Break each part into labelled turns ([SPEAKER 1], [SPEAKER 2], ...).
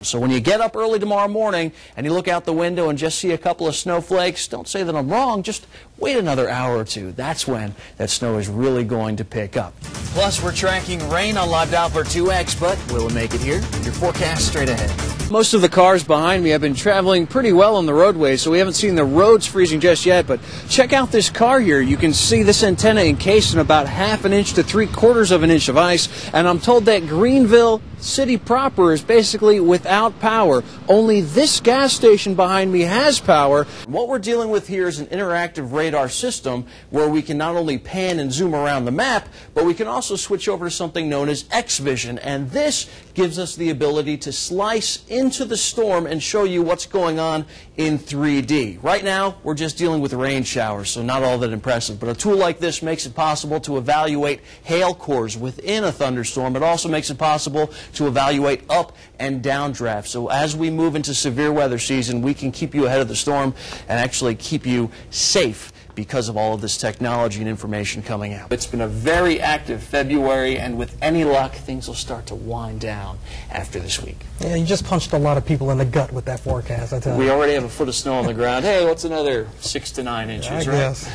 [SPEAKER 1] So when you get up early tomorrow morning and you look out the window and just see a couple of snowflakes, don't say that I'm wrong, just wait another hour or two. That's when that snow is really going to pick up. Plus, we're tracking rain on Live Doppler 2X, but will it make it here? Your forecast straight ahead. Most of the cars behind me have been traveling pretty well on the roadways, so we haven't seen the roads freezing just yet, but check out this car here. You can see this antenna encased in about 1/2 inch to 3/4 of an inch of ice, and I'm told that Greenville city proper is basically without power. Only this gas station behind me has power. What we're dealing with here is an interactive radar system where we can not only pan and zoom around the map, but we can also switch over to something known as X-Vision, and this gives us the ability to slice into the storm and show you what's going on in 3D. Right now, we're just dealing with rain showers, so not all that impressive, but a tool like this makes it possible to evaluate hail cores within a thunderstorm. It also makes it possible to evaluate up and down drafts. So as we move into severe weather season, we can keep you ahead of the storm and actually keep you safe because of all of this technology and information coming out. It's been a very active February, and with any luck, things will start to wind down after this week.
[SPEAKER 2] Yeah, you just punched a lot of people in the gut with that forecast, I tell you.
[SPEAKER 1] We already have a foot of snow on the ground. Hey, what's another 6 to 9 inches,
[SPEAKER 2] I
[SPEAKER 1] right?
[SPEAKER 2] guess.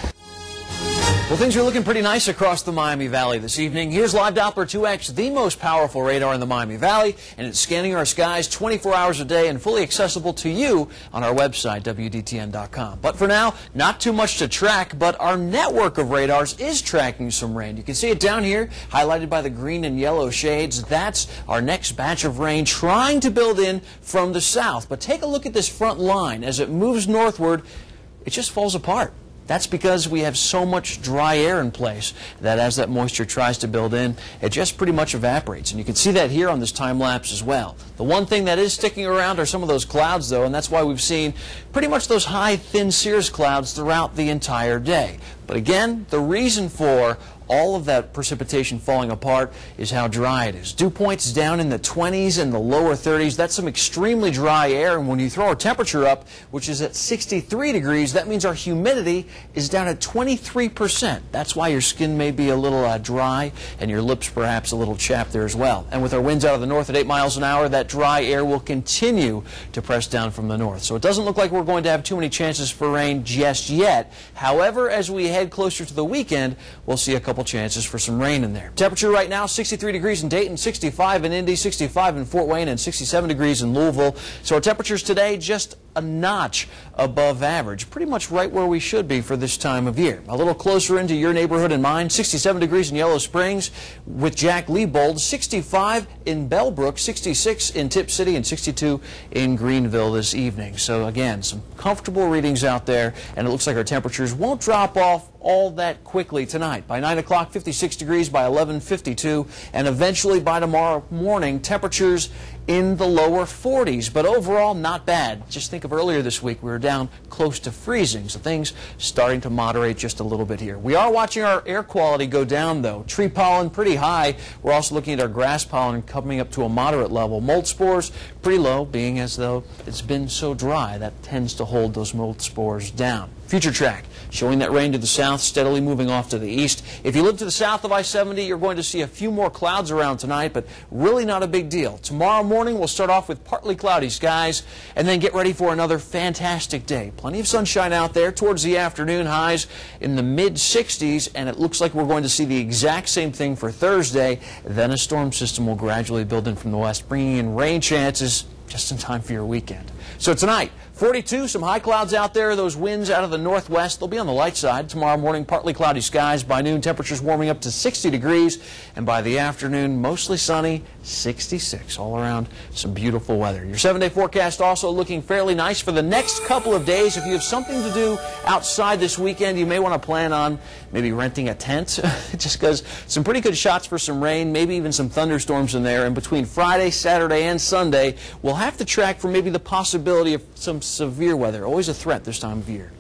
[SPEAKER 1] Well, things are looking pretty nice across the Miami Valley this evening. Here's Live Doppler 2X, the most powerful radar in the Miami Valley, and it's scanning our skies 24 hours a day and fully accessible to you on our website, WDTN.com. But for now, not too much to track, but our network of radars is tracking some rain. You can see it down here, highlighted by the green and yellow shades. That's our next batch of rain trying to build in from the south. But take a look at this front line. As it moves northward, it just falls apart. That's because we have so much dry air in place that as that moisture tries to build in, it just pretty much evaporates. And you can see that here on this time lapse as well. The one thing that is sticking around are some of those clouds, though, and that's why we've seen pretty much those high, thin cirrus clouds throughout the entire day. But again, the reason for all of that precipitation falling apart is how dry it is. Dew points down in the 20s and the lower 30s. That's some extremely dry air, and when you throw our temperature up, which is at 63 degrees, that means our humidity is down at 23%. That's why your skin may be a little dry and your lips perhaps a little chapped there as well. And with our winds out of the north at 8 miles an hour, that dry air will continue to press down from the north. So it doesn't look like we're going to have too many chances for rain just yet. However, as we head closer to the weekend, we'll see a couple chances for some rain in there. Temperature right now, 63 degrees in Dayton, 65 in Indy, 65 in Fort Wayne, and 67 degrees in Louisville. So our temperatures today just a notch above average, pretty much right where we should be for this time of year. A little closer into your neighborhood and mine, 67 degrees in Yellow Springs with Jack Liebold, 65 in Bellbrook, 66 in Tip City, and 62 in Greenville this evening. So again, some comfortable readings out there, and it looks like our temperatures won't drop off all that quickly tonight. By 9 o'clock, 56 degrees, by 11, 52, and eventually by tomorrow morning, temperatures in the lower 40s, but overall not bad. Just think of earlier this week, we were down close to freezing, so things starting to moderate just a little bit here. We are watching our air quality go down, though. Tree pollen pretty high. We're also looking at our grass pollen coming up to a moderate level. Mold spores pretty low, being as though it's been so dry. That tends to hold those mold spores down. Future track showing that rain to the south, steadily moving off to the east. If you live to the south of I-70, you're going to see a few more clouds around tonight, but really not a big deal. Tomorrow morning, we'll start off with partly cloudy skies and then get ready for another fantastic day. Plenty of sunshine out there towards the afternoon, highs in the mid-60s, and it looks like we're going to see the exact same thing for Thursday. Then a storm system will gradually build in from the west, bringing in rain chances just in time for your weekend. So tonight, 42, some high clouds out there. Those winds out of the northwest, they'll be on the light side. Tomorrow morning, partly cloudy skies. By noon, temperatures warming up to 60 degrees. And by the afternoon, mostly sunny, 66. All around, some beautiful weather. Your 7-day forecast also looking fairly nice for the next couple of days. If you have something to do outside this weekend, you may want to plan on maybe renting a tent, just because some pretty good shots for some rain, maybe even some thunderstorms in there. And between Friday, Saturday, and Sunday, we'll have to track for maybe the possibility of some severe weather. Always a threat this time of year.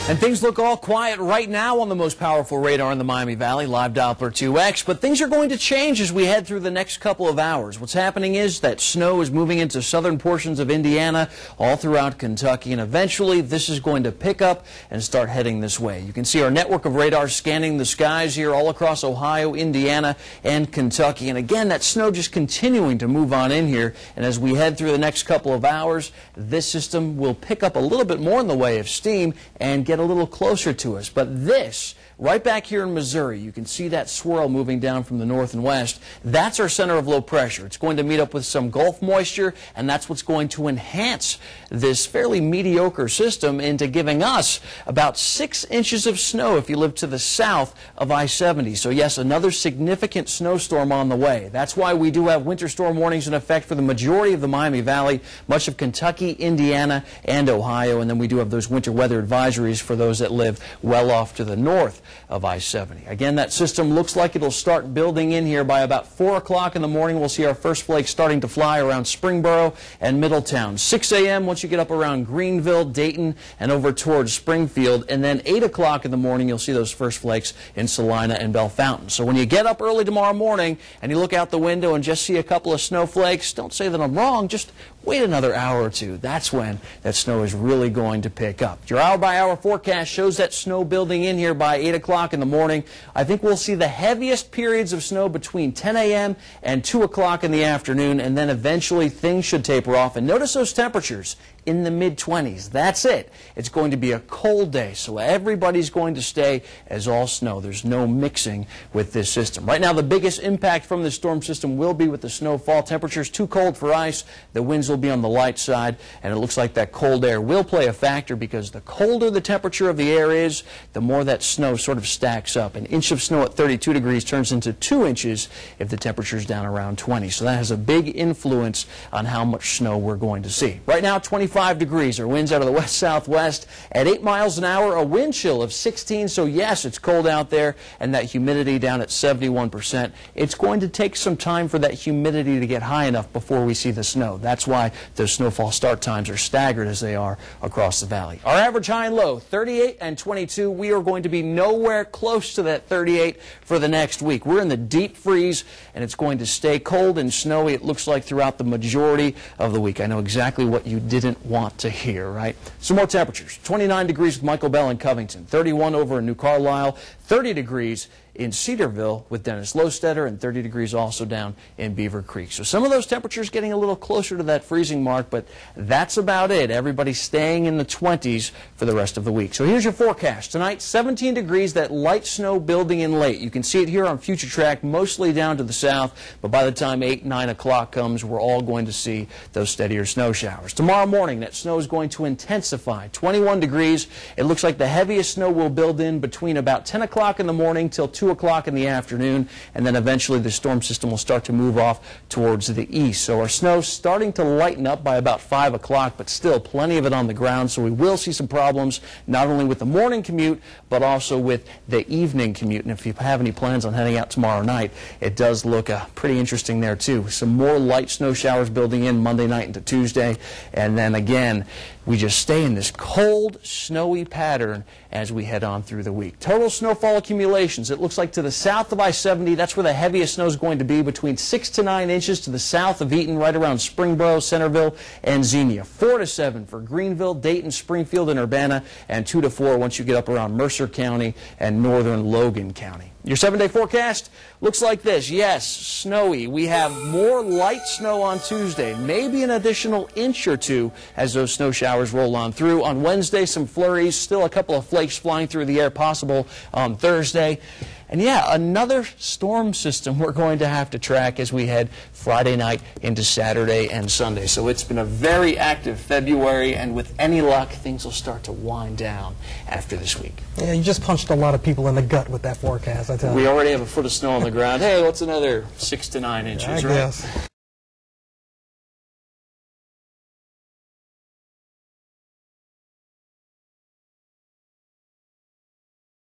[SPEAKER 1] And things look all quiet right now on the most powerful radar in the Miami Valley, Live Doppler 2X, but things are going to change as we head through the next couple of hours. What's happening is that snow is moving into southern portions of Indiana, all throughout Kentucky, and eventually this is going to pick up and start heading this way. You can see our network of radars scanning the skies here all across Ohio, Indiana, and Kentucky. And again, that snow just continuing to move on in here, and as we head through the next couple of hours, this system will pick up a little bit more in the way of steam and get a little closer to us. But this, right back here in Missouri, you can see that swirl moving down from the north and west. That's our center of low pressure. It's going to meet up with some Gulf moisture, and that's what's going to enhance this fairly mediocre system into giving us about 6 inches of snow if you live to the south of I-70. So yes, another significant snowstorm on the way. That's why we do have winter storm warnings in effect for the majority of the Miami Valley, much of Kentucky, Indiana, and Ohio, and then we do have those winter weather advisories for those that live well off to the north of I-70. Again, that system looks like it'll start building in here by about 4 o'clock in the morning. We'll see our first flakes starting to fly around Springboro and Middletown. 6 a.m. once you get up around Greenville, Dayton, and over towards Springfield. And then 8 o'clock in the morning, you'll see those first flakes in Salina and Bellefontaine. So when you get up early tomorrow morning and you look out the window and just see a couple of snowflakes, don't say that I'm wrong, just wait another hour or two. That's when that snow is really going to pick up. Your hour-by-hour forecast shows that snow building in here by 8 o'clock in the morning. I think we'll see the heaviest periods of snow between 10 a.m. and 2 o'clock in the afternoon, and then eventually things should taper off. And notice those temperatures in the mid-20s. That's it. It's going to be a cold day, so everybody's going to stay as all snow. There's no mixing with this system. Right now, the biggest impact from this storm system will be with the snowfall. Temperatures too cold for ice. The winds will be on the light side, and it looks like that cold air will play a factor because the colder the temperature of the air is, the more that snow sort of stacks up. An inch of snow at 32 degrees turns into 2 inches if the temperature's down around 20. So that has a big influence on how much snow we're going to see. Right now, 25 degrees. Our winds out of the west-southwest at 8 miles an hour, a wind chill of 16. So yes, it's cold out there, and that humidity down at 71%. It's going to take some time for that humidity to get high enough before we see the snow. That's why those snowfall start times are staggered as they are across the valley. Our average high and low, 38 and 22. We are going to be nowhere close to that 38 for the next week. We're in the deep freeze, and it's going to stay cold and snowy, it looks like, throughout the majority of the week. I know exactly what you didn't want to hear, right? Some more temperatures. 29 degrees with Michael Bell in Covington, 31 over in New Carlisle, 30 degrees in Cedarville with Dennis Lowstetter, and 30 degrees also down in Beaver Creek. So some of those temperatures getting a little closer to that freezing mark, but that's about it. Everybody's staying in the 20s for the rest of the week. So here's your forecast. Tonight, 17 degrees, that light snow building in late. You can see it here on Future Track, mostly down to the south, but by the time 8, 9 o'clock comes, we're all going to see those steadier snow showers. Tomorrow morning, that snow is going to intensify. 21 degrees. It looks like the heaviest snow will build in between about 10 o'clock in the morning till 2 o'clock in the afternoon, and then eventually the storm system will start to move off towards the east. So our snow starting to lighten up by about 5 o'clock, but still plenty of it on the ground, so we will see some problems not only with the morning commute, but also with the evening commute. And if you have any plans on heading out tomorrow night, it does look pretty interesting there too. Some more light snow showers building in Monday night into Tuesday, and then again, we just stay in this cold, snowy pattern as we head on through the week. Total snowfall accumulations, it looks like to the south of I-70, that's where the heaviest snow is going to be, between 6 to 9 inches to the south of Eaton, right around Springboro, Centerville, and Xenia. 4 to 7 for Greenville, Dayton, Springfield, and Urbana, and 2 to 4 once you get up around Mercer County and northern Logan County. Your 7-day forecast looks like this. Yes, snowy. We have more light snow on Tuesday, maybe an additional inch or two as those snow showers roll on through. On Wednesday, some flurries, still a couple of flakes flying through the air possible on Thursday. And yeah, another storm system we're going to have to track as we head Friday night into Saturday and Sunday. So it's been a very active February, and with any luck, things will start to wind down after this week.
[SPEAKER 2] Yeah, you just punched a lot of people in the gut with that forecast, I tell you.
[SPEAKER 1] We already have a foot of snow on the ground. Hey, what's another 6 to 9 inches,
[SPEAKER 2] I
[SPEAKER 1] right?
[SPEAKER 2] guess.